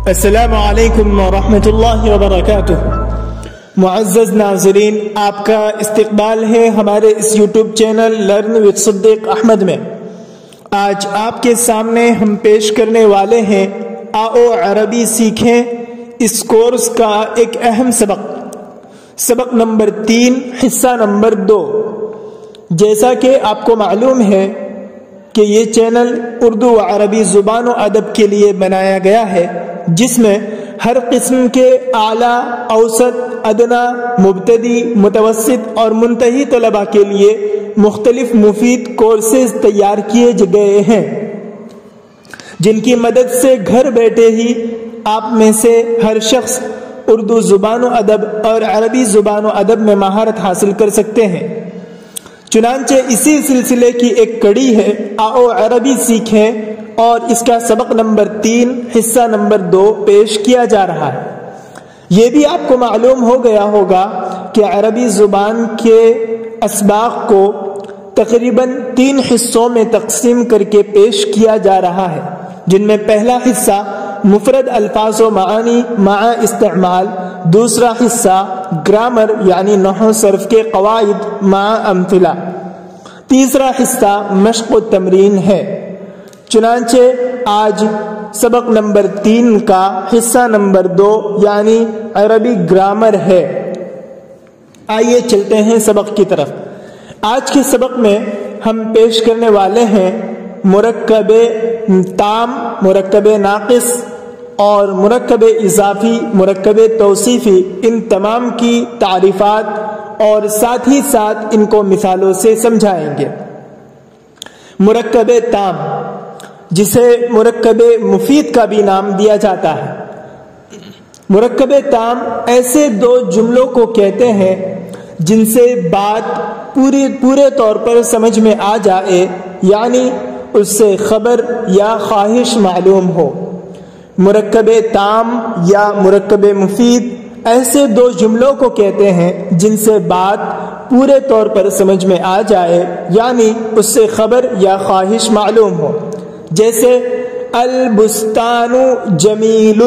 السلام علیکم ورحمۃ اللہ وبرکاتہ۔ معزز ناظرین، آپ کا استقبال ہے ہمارے اس یوٹیوب چینل لرن وتھ صدیق احمد میں۔ آج آپ کے سامنے ہم پیش کرنے والے ہیں آؤ عربی سیکھیں اس کورس کا ایک اہم سبق نمبر 3 حصہ نمبر 2۔ جیسا کہ آپ کو معلوم ہے کہ یہ چینل اردو و عربی زبان و ادب کے لیے بنایا گیا ہے، جس میں ہر قسم کے اعلیٰ، اوسط، ادنا، مبتدی، متوسط اور منتہی طلباء کے لیے مختلف مفید کورسز تیار کیے گئے ہیں، جن کی مدد سے گھر بیٹھے ہی آپ میں سے ہر شخص اردو زبان و ادب اور عربی زبان و ادب میں مہارت حاصل کر سکتے ہیں۔ چنانچہ اسی سلسلے کی ایک کڑی ہے آؤ عربی سیکھیں، اور اس کا سبق نمبر 3 حصہ نمبر 2 پیش کیا جا رہا ہے۔ یہ بھی آپ کو معلوم ہو گیا ہوگا کہ عربی زبان کے اسباق کو تقریباً 3 حصوں میں تقسیم کر کے پیش کیا جا رہا ہے، جن میں پہلا حصہ مفرد الفاظ و معانی مع استعمال، دوسرا حصہ گرامر یعنی نحو صرف کے قواعد مع امثلہ، تیسرا حصہ مشق و تمرین ہے۔ چنانچہ آج سبق نمبر 3 کا حصہ نمبر 2 یعنی عربی گرامر ہے۔ آئیے چلتے ہیں سبق کی طرف۔ آج کے سبق میں ہم پیش کرنے والے ہیں مرکب تام، مرکب ناقص اور مرکب اضافی، مرکب توصیفی، ان تمام کی تعریفات اور ساتھ ہی ساتھ ان کو مثالوں سے سمجھائیں گے۔ مرکب تام، جسے مرکب مفید کا بھی نام دیا جاتا ہے۔ مرکب تام ایسے 2 جملوں کو کہتے ہیں جن سے بات پورے طور پر سمجھ میں آ جائے، یعنی اس سے خبر یا خواہش معلوم ہو۔ مرکب تام یا مرکب مفید ایسے 2 جملوں کو کہتے ہیں جن سے بات پورے طور پر سمجھ میں آ جائے، یعنی اس سے خبر یا خواہش معلوم ہو۔ جیسے البستان جمیل،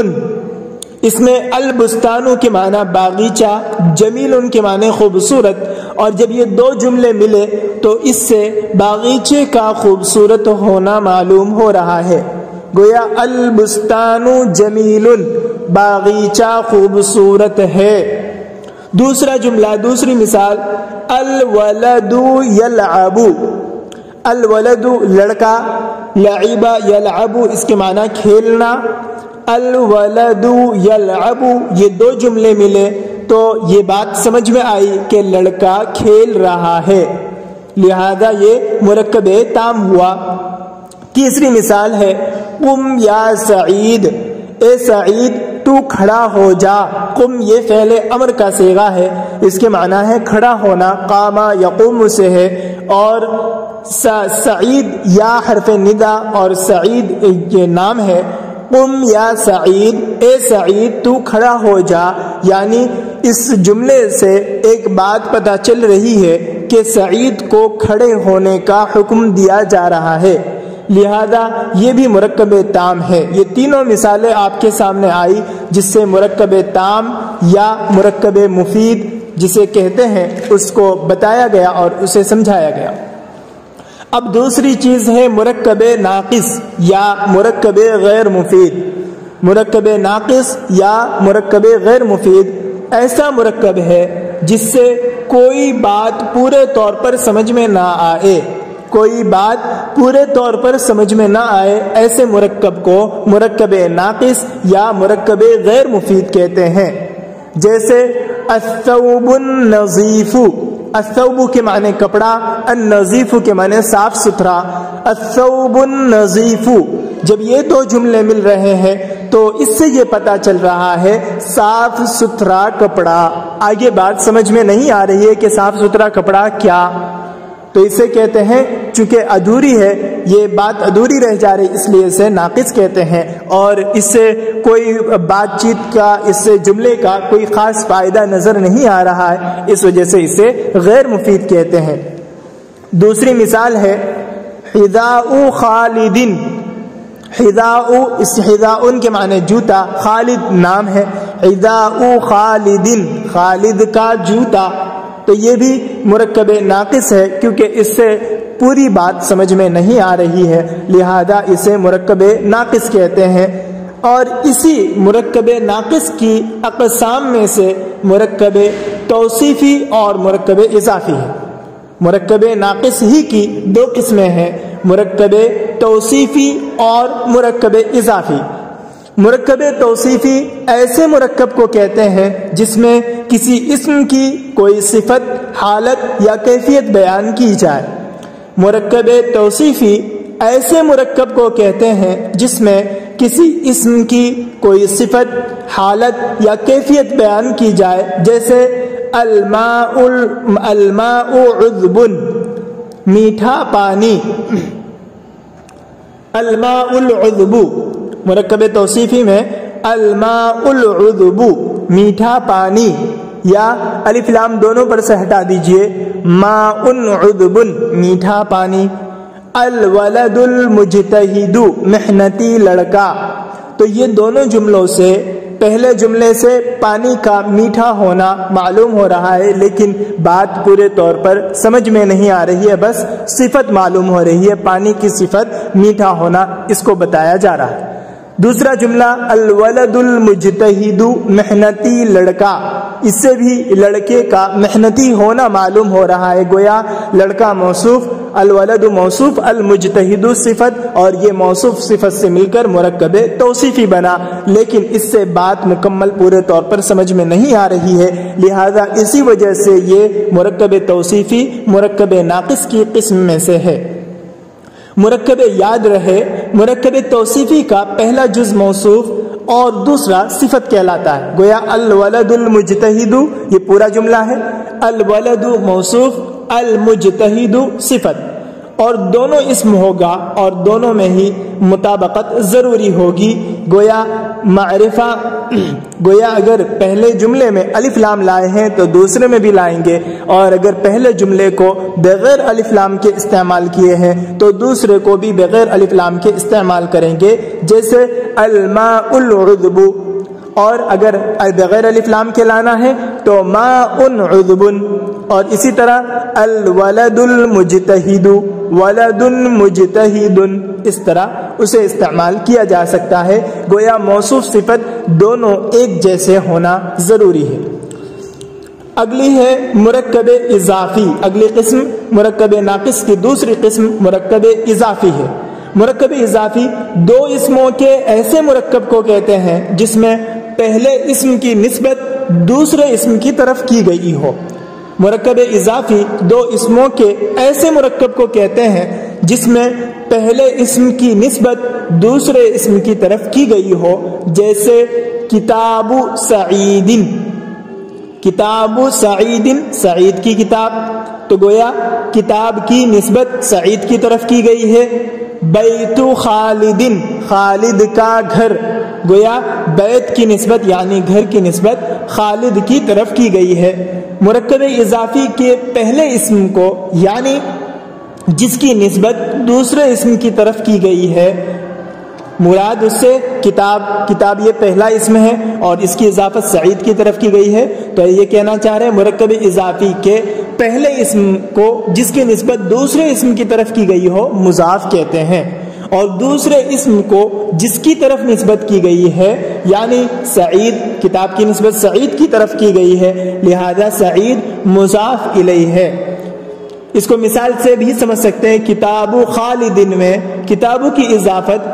اس میں البستان کے معنی باغیچہ، جمیل کے معنی خوبصورت، اور جب یہ 2 جملے ملے تو اس سے باغیچے کا خوبصورت ہونا معلوم ہو رہا ہے۔ گویا البستان جمیل، باغیچہ خوبصورت ہے۔ دوسرا جملہ، دوسری مثال، الولد یلعب، الولد لڑکا، لعب یلعب اس کے معنی کھیلنا، الولد یلعب یہ 2 جملے ملے تو یہ بات سمجھ میں آئی کہ لڑکا کھیل رہا ہے، لہذا یہ مرکب تام ہوا۔ تیسری مثال ہے قم یا سعید، اے سعید تو کھڑا ہو جا۔ قم یہ فعل امر کا صیغہ ہے، اس کے معنی ہے کھڑا ہونا، قام یقوم سے ہے، اور سعید یا حرف ندا اور سعید یہ نام ہے۔ قم یا سعید، اے سعید تو کھڑا ہو جا، یعنی اس جملے سے ایک بات پتہ چل رہی ہے کہ سعید کو کھڑے ہونے کا حکم دیا جا رہا ہے، لہذا یہ بھی مرکب تام ہے۔ یہ تینوں مثالیں آپ کے سامنے آئی جس سے مرکب تام یا مرکب مفید جسے کہتے ہیں اس کو بتایا گیا اور اسے سمجھایا گیا۔ اب دوسری چیز ہے مرکب ناقص یا مرکب غیر مفید۔ مرکب ناقص یا مرکب غیر مفید ایسا مرکب ہے جس سے کوئی بات پورے طور پر سمجھ میں نہ آئے، کوئی بات پورے طور پر سمجھ میں نہ آئے، ایسے مرکب کو مرکب ناقص یا مرکب غیر مفید کہتے ہیں۔ جیسے الثوب النظیف، الثوب کے معنی کپڑا، النظیف کے معنی صاف ستھرا، الثوب النظیف جب یہ 2 جملے مل رہے ہیں تو اس سے یہ پتہ چل رہا ہے صاف ستھرا کپڑا۔ آگے بات سمجھ میں نہیں آ رہی ہے کہ صاف ستھرا کپڑا کیا، تو اسے کہتے ہیں چونکہ ادھوری ہے، یہ بات ادھوری رہ جا رہی اس لیے اسے ناقص کہتے ہیں، اور اس سے کوئی بات چیت کا، اس سے جملے کا کوئی خاص فائدہ نظر نہیں آ رہا ہے، اس وجہ سے اسے غیر مفید کہتے ہیں۔ دوسری مثال ہے حذاء خالد، حذاء، اس حذاء کے معنی جوتا، خالد نام ہے، حذاء خالد، خالد کا جوتا، تو یہ بھی مرکب ناقص ہے کیونکہ اس سے پوری بات سمجھ میں نہیں آ رہی ہے، لہذا اسے مرکب ناقص کہتے ہیں۔ اور اسی مرکب ناقص کی اقسام میں سے مرکب توصیفی اور مرکب اضافی ہے۔ مرکب ناقص ہی کی دو قسمیں ہیں، مرکب توصیفی اور مرکب اضافی۔ مرکب توصیفی ایسے مرکب کو کہتے ہیں جس میں کسی اسم کی کوئی صفت، حالت یا کیفیت بیان کی جائے۔ مرکب توصیفی ایسے مرکب کو کہتے ہیں جس میں کسی اسم کی کوئی صفت، حالت یا کیفیت بیان کی جائے، جیسے الماء عذب، میٹھا پانی، الماء العذب، مرکب توصیفی میں الماء العذب میٹھا پانی، یا الف لام دونوں پر سے ہٹا دیجئے، ماء عذب میٹھا پانی۔ الولد المجتہد محنتی لڑکا، تو یہ دونوں جملوں سے پہلے جملے سے پانی کا میٹھا ہونا معلوم ہو رہا ہے، لیکن بات پورے طور پر سمجھ میں نہیں آ رہی ہے، بس صفت معلوم ہو رہی ہے، پانی کی صفت میٹھا ہونا اس کو بتایا جا رہا ہے۔ دوسرا جملہ الولد المجتہد محنتی لڑکا، اس سے بھی لڑکے کا محنتی ہونا معلوم ہو رہا ہے، گویا لڑکا موصوف، الولد موصوف، المجتہد صفت، اور یہ موصوف صفت سے مل کر مرکب توصیفی بنا، لیکن اس سے بات مکمل پورے طور پر سمجھ میں نہیں آ رہی ہے، لہذا اسی وجہ سے یہ مرکب توصیفی مرکب ناقص کی قسم میں سے ہے۔ مرکب یاد رہے، مرکب توصیفی کا پہلا جز موصوف اور دوسرا صفت کہلاتا ہے، گویا الولد المجتہد یہ پورا جملہ ہے، الولد موصوف، المجتہد صفت، اور دونوں اسم ہوگا اور دونوں میں ہی مطابقت ضروری ہوگی، گویا معرفہ، گویا اگر پہلے جملے میں الف لام لائے ہیں تو دوسرے میں بھی لائیں گے، اور اگر پہلے جملے کو بغیر الف لام کے استعمال کیے ہیں تو دوسرے کو بھی بغیر الف لام کے استعمال کریں گے، جیسے الماء العذب، اور اگر بغیر الف لام کے لانا ہے تو ماء عذب، اور اسی طرح الولد المجتہد، ولد مجتہد، اس طرح اسے استعمال کیا جا سکتا ہے، گویا موصوف صفت دونوں ایک جیسے ہونا ضروری ہے۔ اگلی ہے مرکب اضافی، اگلی قسم مرکب ناقص کی دوسری قسم مرکب اضافی ہے۔ مرکب اضافی دو اسموں کے ایسے مرکب کو کہتے ہیں جس میں پہلے اسم کی نسبت دوسرے اسم کی طرف کی گئی ہو۔ مرکب اضافی دو اسموں کے ایسے مرکب کو کہتے ہیں جس میں پہلے اسم کی نسبت دوسرے اسم کی طرف کی گئی ہو، جیسے کتاب سعید، کتاب سعید، سعید کی کتاب، تو گویا کتاب کی نسبت سعید کی طرف کی گئی ہے۔ بیت خالد، خالد کا گھر، گویا بیت کی نسبت یعنی گھر کی نسبت خالد کی طرف کی گئی ہے۔ مرکب اضافی کے پہلے اسم کو یعنی جس کی نسبت دوسرے اسم کی طرف کی گئی ہے، مراد اس سے کتاب، کتاب یہ پہلا اسم ہے اور اس کی اضافت سعید کی طرف کی گئی ہے، تو یہ کہنا چاہ رہے ہیں مرکب اضافی کے پہلے اسم کو جس کی نسبت دوسرے اسم کی طرف کی گئی ہو مضاف کہتے ہیں، اور دوسرے اسم کو جس کی طرف نسبت کی گئی ہے یعنی سعید، کتاب کی نسبت سعید کی طرف کی گئی ہے، لہذا سعید مضاف الیہ ہے۔ اس کو مثال سے بھی سمجھ سکتے ہیں، کتاب خالد میں کتابوں کی اضافت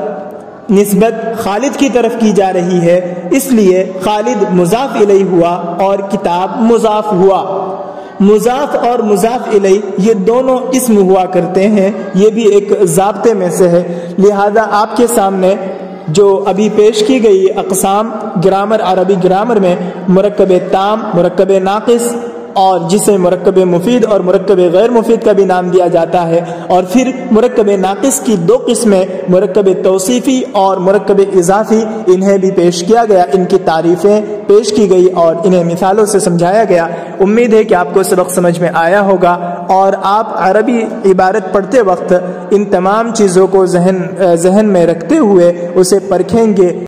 نسبت خالد کی طرف کی جا رہی ہے، اس لیے خالد مضاف الیہ ہوا اور کتاب مضاف ہوا۔ مضاف اور مضاف الیہ یہ دونوں اسم ہوا کرتے ہیں، یہ بھی ایک ضابطے میں سے ہے، لہذا آپ کے سامنے جو ابھی پیش کی گئی اقسام گرامر، عربی گرامر میں مرکب تام، مرکب ناقص اور جسے مرکب مفید اور مرکب غیر مفید کا بھی نام دیا جاتا ہے، اور پھر مرکب ناقص کی دو قسمیں، مرکب توصیفی اور مرکب اضافی، انہیں بھی پیش کیا گیا، ان کی تعریفیں پیش کی گئی اور انہیں مثالوں سے سمجھایا گیا۔ امید ہے کہ آپ کو سبق سمجھ میں آیا ہوگا اور آپ عربی عبارت پڑھتے وقت ان تمام چیزوں کو ذہن میں رکھتے ہوئے اسے پرکھیں گے۔